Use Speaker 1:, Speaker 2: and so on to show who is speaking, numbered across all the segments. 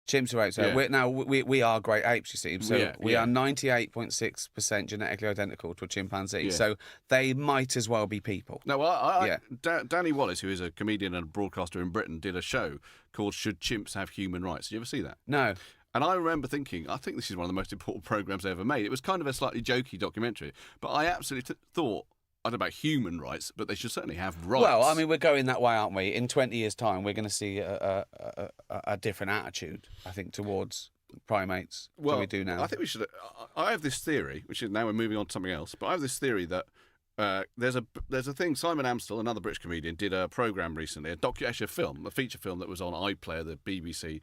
Speaker 1: Chimps are apes.
Speaker 2: Yeah.
Speaker 1: We are great apes, you see. So we are 98.6% genetically identical to a chimpanzee.
Speaker 2: Yeah.
Speaker 1: So they might as well be people.
Speaker 2: No, Danny Wallace, who is a comedian and broadcaster in Britain, did a show called "Should Chimps Have Human Rights?" Did you ever see that?
Speaker 1: No.
Speaker 2: And I remember thinking, I think this is one of the most important programmes they ever made. It was kind of a slightly jokey documentary, but I absolutely thought, I don't know about human rights, but they should certainly have rights.
Speaker 1: Well, I mean, we're going that way, aren't we? In 20 years' time, we're going to see a different attitude, I think, towards primates than we do now.
Speaker 2: I think we should. I have this theory, which is now we're moving on to something else, but I have this theory that there's a thing. Simon Amstel, another British comedian, did a programme recently, actually a feature film that was on iPlayer, the BBC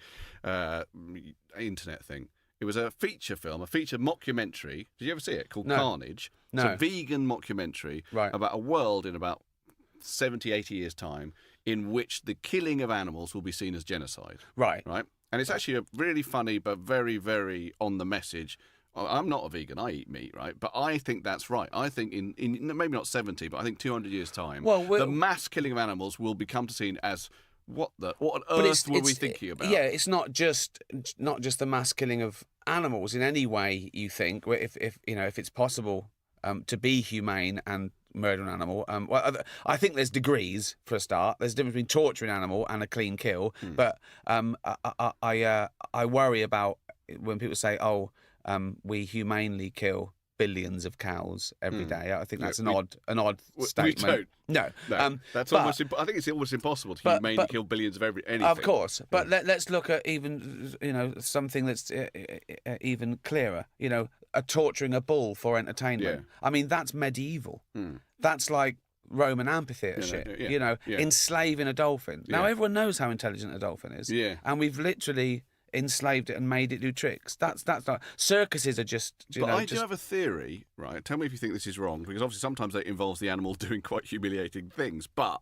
Speaker 2: internet thing. It was a feature film, a feature mockumentary. Did you ever see it? Called Carnage.
Speaker 1: No.
Speaker 2: It's a vegan mockumentary about a world in about 70, 80 years' time in which the killing of animals will be seen as genocide. Right. And it's actually a really funny but very, very on the message. I'm not a vegan, I eat meat, right? But I think that's right. I think in maybe not 70, but I think 200 years' time, the mass killing of animals will become seen as... What on earth were we thinking about?
Speaker 1: Yeah, it's not just the mass killing of animals in any way. You think if it's possible to be humane and murder an animal. Well, I think there's degrees for a start. There's a difference between torturing an animal and a clean kill. But I worry about when people say, we humanely kill billions of cows every day. I think that's an odd statement.
Speaker 2: We don't.
Speaker 1: No.
Speaker 2: That's almost. I think it's almost impossible to humanely kill billions of anything.
Speaker 1: Of course, but let's look at even something that's even clearer. Torturing a bull for entertainment. I mean, that's medieval. That's like Roman amphitheatre shit. Enslaving a dolphin. Now everyone knows how intelligent a dolphin is. And we've literally enslaved it and made it do tricks. That's not... Circuses are just...
Speaker 2: I do have a theory, right? Tell me if you think this is wrong, because obviously sometimes it involves the animal doing quite humiliating things. But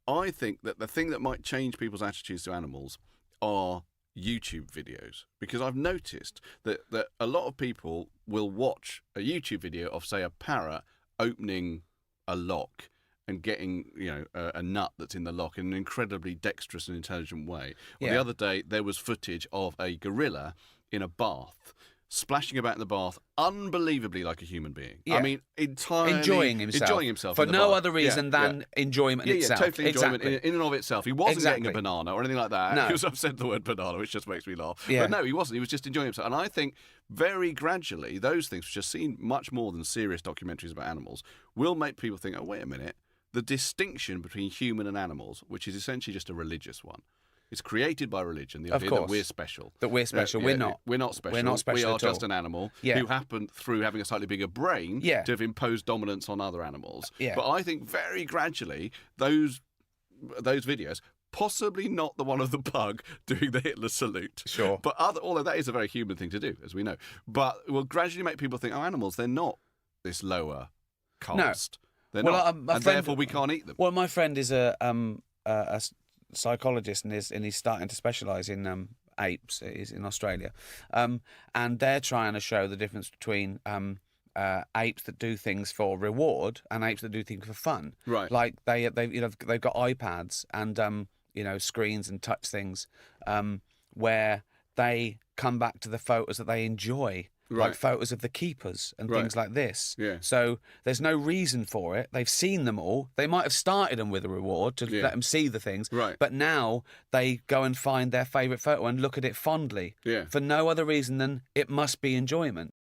Speaker 2: I think that the thing that might change people's attitudes to animals are YouTube videos, because I've noticed that a lot of people will watch a YouTube video of, say, a parrot opening a lock and getting, a nut that's in the lock in an incredibly dexterous and intelligent way. Well, the other day, there was footage of a gorilla in a bath, splashing about in the bath, unbelievably like a human being. I mean, entirely... Enjoying himself.
Speaker 1: For no other reason than enjoyment itself.
Speaker 2: Yeah, totally enjoyment in and of itself. He wasn't getting a banana or anything like that.
Speaker 1: No.
Speaker 2: Because I've said the word banana, which just makes me laugh. But no, he wasn't. He was just enjoying himself. And I think very gradually, those things, which are seen much more than serious documentaries about animals, will make people think, oh, wait a minute, the distinction between human and animals, which is essentially just a religious one, is created by religion, the idea that we're special.
Speaker 1: That we're special. We're not.
Speaker 2: We're not special.
Speaker 1: We're not special.
Speaker 2: We are
Speaker 1: at
Speaker 2: just
Speaker 1: all.
Speaker 2: an animal who happen, through having a slightly bigger brain, to have imposed dominance on other animals. But I think very gradually, those videos, possibly not the one of the pug doing the Hitler salute. Sure. But although that is a very human thing to do, as we know, but will gradually make people think, animals, they're not this lower caste. No. They're not, and therefore we can't eat them.
Speaker 1: Well, my friend is a psychologist and he's starting to specialise in apes. He's in Australia, and they're trying to show the difference between apes that do things for reward and apes that do things for fun. Right. Like they've got iPads and screens and touch things where they come back to the photos that they enjoy. Like photos of the keepers and things like this. So there's no reason for it. They've seen them all. They might have started them with a reward to let them see the things. But now they go and find their favourite photo and look at it fondly for no other reason than it must be enjoyment.